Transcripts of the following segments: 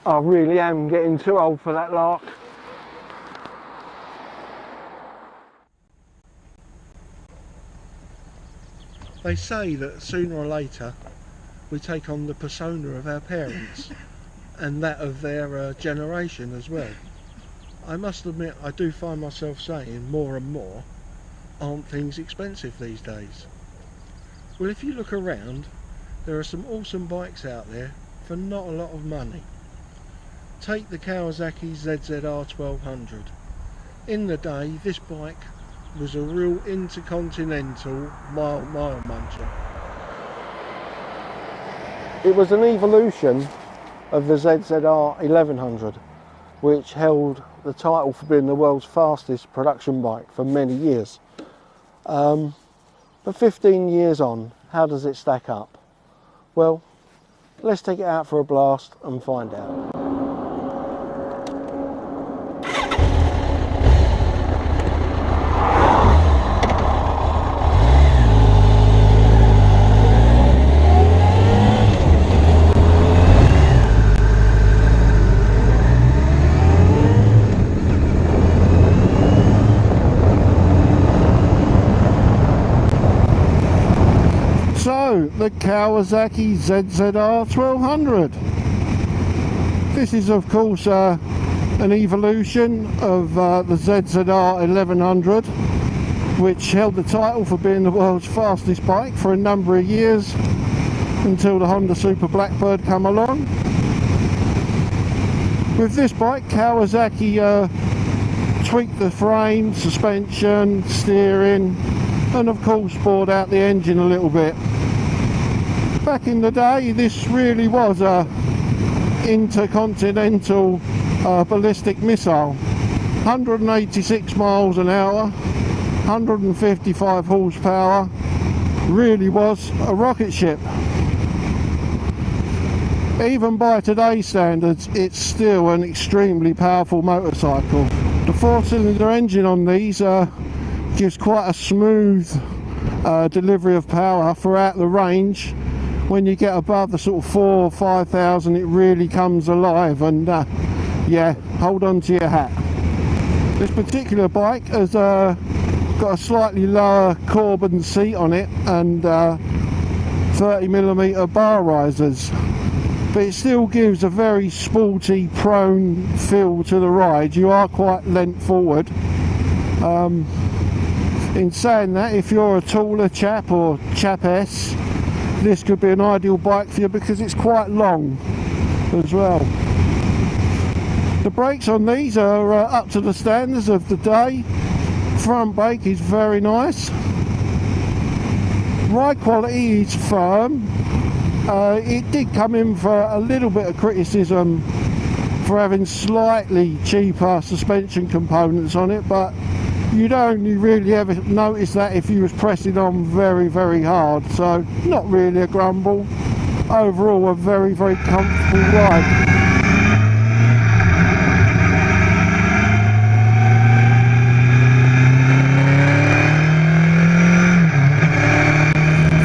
I really am getting too old for that lark. They say that sooner or later we take on the persona of our parents and that of their generation as well. I must admit, I do find myself saying more and more, aren't things expensive these days? Well, if you look around, there are some awesome bikes out there for not a lot of money. Take the Kawasaki ZZR 1200. In the day, this bike was a real intercontinental mile muncher. It was an evolution of the ZZR 1100, which held the title for being the world's fastest production bike for many years. But 15 years on, how does it stack up? Well, let's take it out for a blast and find out. So, the Kawasaki ZZR 1200. This is of course an evolution of the ZZR 1100, which held the title for being the world's fastest bike for a number of years until the Honda Super Blackbird come along. With this bike, Kawasaki tweaked the frame, suspension, steering, and of course bored out the engine a little bit. Back in the day, this really was a intercontinental ballistic missile. 186 miles an hour, 155 horsepower, really was a rocket ship. Even by today's standards, it's still an extremely powerful motorcycle. The 4-cylinder engine on these gives quite a smooth delivery of power throughout the range. When you get above the sort of 4,000 or 5,000, it really comes alive, and yeah, hold on to your hat. This particular bike has got a slightly lower Corbin seat on it and 30mm bar risers, but it still gives a very sporty, prone feel to the ride. You are quite leant forward. In saying that, if you're a taller chap or chapess, this could be an ideal bike for you because it's quite long as well. The brakes on these are up to the standards of the day. Front brake is very nice. Ride quality is firm. It did come in for a little bit of criticism for having slightly cheaper suspension components on it, but you'd only really ever notice that if you was pressing on very, very hard, so not really a grumble. Overall, a very, very comfortable ride.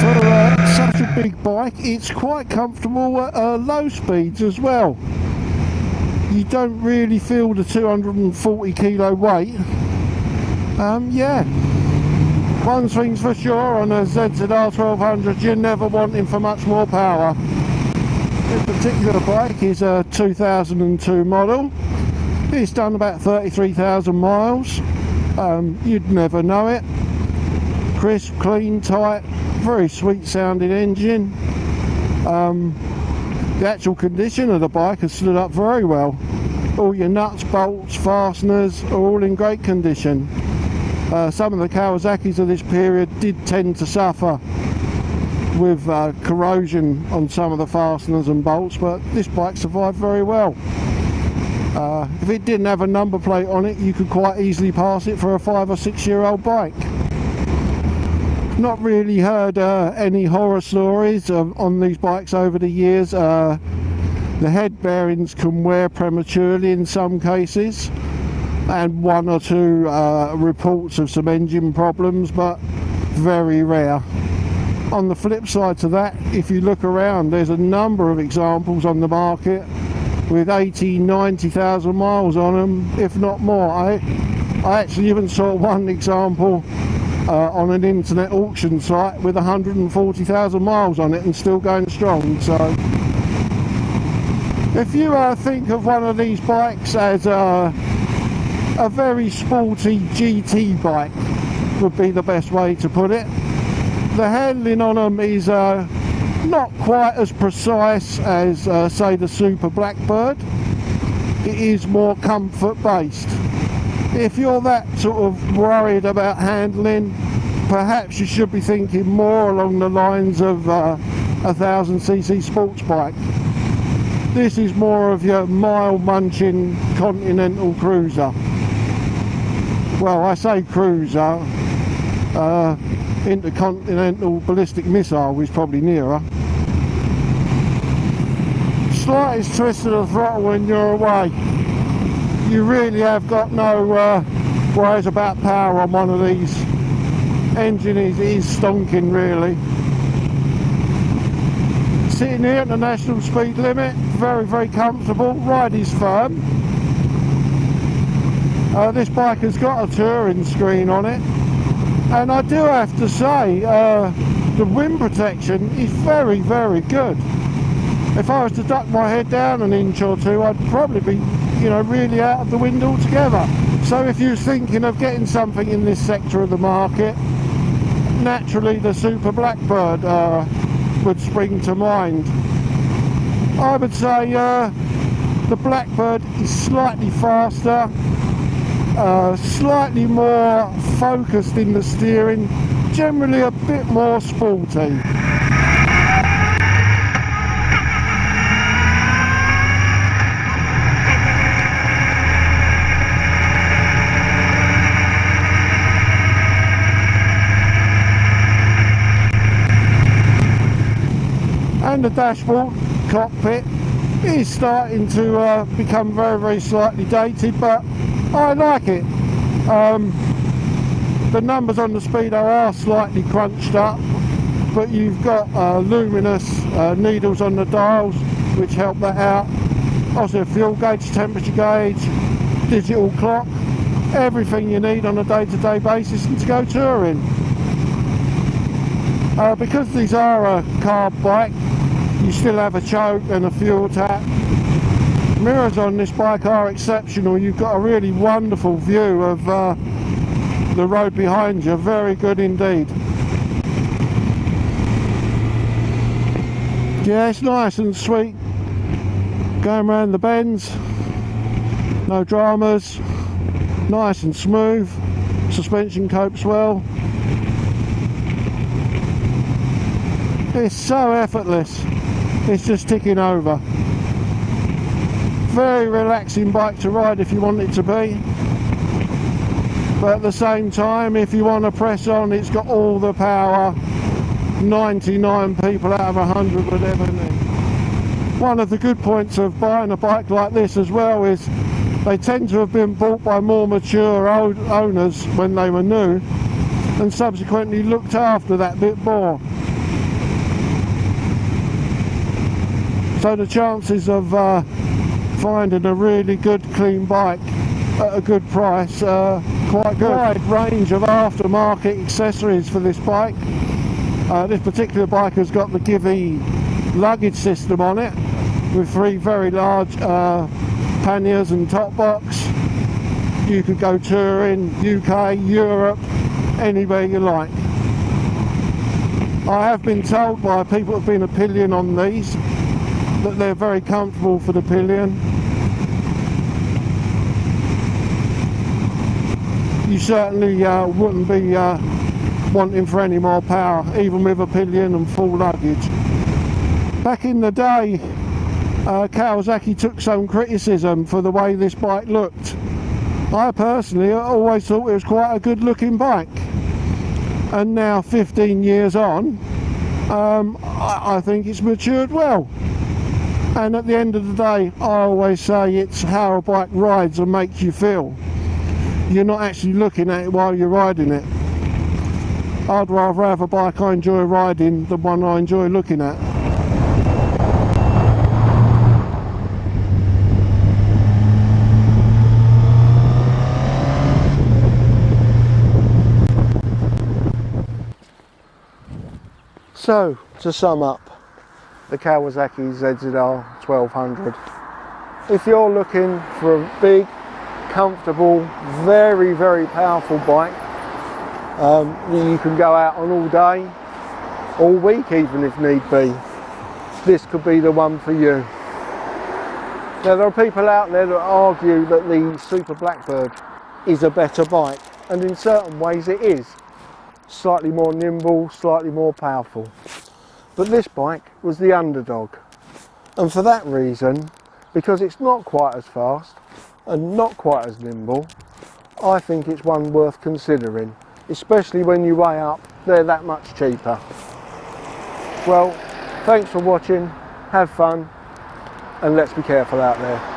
For such a big bike, it's quite comfortable at low speeds as well. You don't really feel the 240 kilo weight. Yeah, one thing's for sure, on a ZZR 1200 you're never wanting for much more power. This particular bike is a 2002 model. It's done about 33,000 miles. You'd never know it. Crisp, clean, tight, very sweet sounding engine. The actual condition of the bike has stood up very well. All your nuts, bolts, fasteners are all in great condition. Some of the Kawasaki's of this period did tend to suffer with corrosion on some of the fasteners and bolts, but this bike survived very well. If it didn't have a number plate on it, you could quite easily pass it for a 5 or 6 year old bike. Not really heard any horror stories on these bikes over the years. The head bearings can wear prematurely in some cases, and 1 or 2 reports of some engine problems, but very rare. On the flip side to that, if you look around, there's a number of examples on the market with 80-90,000 miles on them, if not more. I actually even saw one example on an internet auction site with 140,000 miles on it and still going strong. So if you think of one of these bikes as a very sporty GT bike, would be the best way to put it. The handling on them is not quite as precise as say the Super Blackbird. It is more comfort based. If you're that sort of worried about handling, perhaps you should be thinking more along the lines of a 1000cc sports bike. This is more of your mild munching continental cruiser. Well, I say cruiser, intercontinental ballistic missile is probably nearer. Slightest twist of the throttle when you're away. You really have got no worries about power on one of these. Engine is stonking really. Sitting here at the national speed limit, very comfortable. Ride is firm. This bike has got a touring screen on it, and I do have to say the wind protection is very good. If I was to duck my head down an inch or two, I'd probably be, you know, really out of the wind altogether. So if you're thinking of getting something in this sector of the market, naturally the Super Blackbird would spring to mind. I would say the Blackbird is slightly faster, slightly more focused in the steering, generally a bit more sporty. And the dashboard cockpit is starting to become very slightly dated, but I like it. The numbers on the speedo are slightly crunched up, but you've got luminous needles on the dials which help that out. Also fuel gauge, temperature gauge, digital clock, everything you need on a day-to-day basis and to go touring. Because these are a carb bike, you still have a choke and a fuel tap. Mirrors on this bike are exceptional. You've got a really wonderful view of the road behind you, very good indeed. Yeah, it's nice and sweet going around the bends, no dramas, nice and smooth, suspension copes well. It's so effortless, it's just ticking over. Very relaxing bike to ride if you want it to be, but at the same time, if you want to press on, it's got all the power 99 people out of 100 would ever need. One of the good points of buying a bike like this as well is they tend to have been bought by more mature owners when they were new and subsequently looked after that bit more. So the chances of finding a really good clean bike at a good price are quite good. Wide range of aftermarket accessories for this bike. This particular bike has got the Givey luggage system on it with 3 very large panniers and top box. You could go touring UK, Europe, anywhere you like. I have been told by people who have been a pillion on these that they're very comfortable for the pillion. You certainly wouldn't be wanting for any more power, even with a pillion and full luggage. Back in the day, Kawasaki took some criticism for the way this bike looked. I personally always thought it was quite a good looking bike, and now 15 years on, I think it's matured well. And at the end of the day, I always say it's how a bike rides and makes you feel. You're not actually looking at it while you're riding it. I'd rather have a bike I enjoy riding than one I enjoy looking at. So, to sum up, the Kawasaki ZZR 1200. If you're looking for a big, comfortable, very, very powerful bike that you can go out on all day, all week even if need be, this could be the one for you. Now, there are people out there that argue that the Super Blackbird is a better bike, and in certain ways it is. Slightly more nimble, slightly more powerful. But this bike was the underdog. And for that reason, because it's not quite as fast and not quite as nimble, I think it's one worth considering, especially when you weigh up they're that much cheaper. Well, thanks for watching, have fun, and let's be careful out there.